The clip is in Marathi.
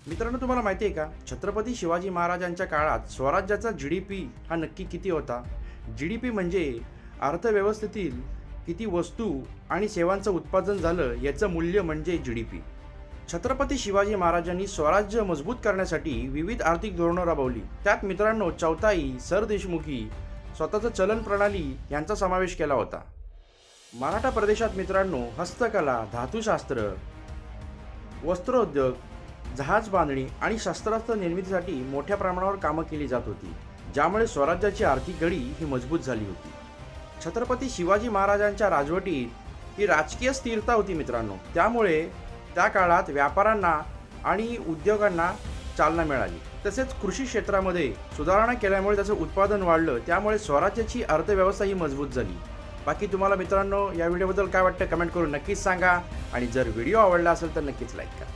मित्रांनो, तुम्हाला माहिती आहे का, छत्रपती शिवाजी महाराजांच्या काळात स्वराज्याचा GDP हा नक्की किती होता? GDP म्हणजे अर्थव्यवस्थेतील किती वस्तू आणि सेवांचं उत्पादन झालं याचं मूल्य म्हणजे GDP. छत्रपती शिवाजी महाराजांनी स्वराज्य मजबूत करण्यासाठी विविध आर्थिक धोरणं राबवली. त्यात मित्रांनो चौथाई, सरदेशमुखी, स्वतःचं चलन प्रणाली यांचा समावेश केला होता. मराठा प्रदेशात मित्रांनो हस्तकला, धातुशास्त्र, वस्त्रोद्योग, जहाज बांधणी आणि शस्त्रास्त्र निर्मितीसाठी मोठ्या प्रमाणावर कामं केली जात होती, ज्यामुळे स्वराज्याची आर्थिक घडी ही मजबूत झाली होती. छत्रपती शिवाजी महाराजांच्या राजवटीत ही राजकीय स्थिरता होती मित्रांनो, त्यामुळे त्या काळात व्यापाऱ्यांना आणि उद्योगांना चालना मिळाली. तसेच कृषी क्षेत्रामध्ये सुधारणा केल्यामुळे त्याचं उत्पादन वाढलं, त्यामुळे स्वराज्याची अर्थव्यवस्था ही मजबूत झाली. बाकी तुम्हाला मित्रांनो या व्हिडिओबद्दल काय वाटतं कमेंट करून नक्कीच सांगा, आणि जर व्हिडिओ आवडला असेल तर नक्कीच लाईक करा.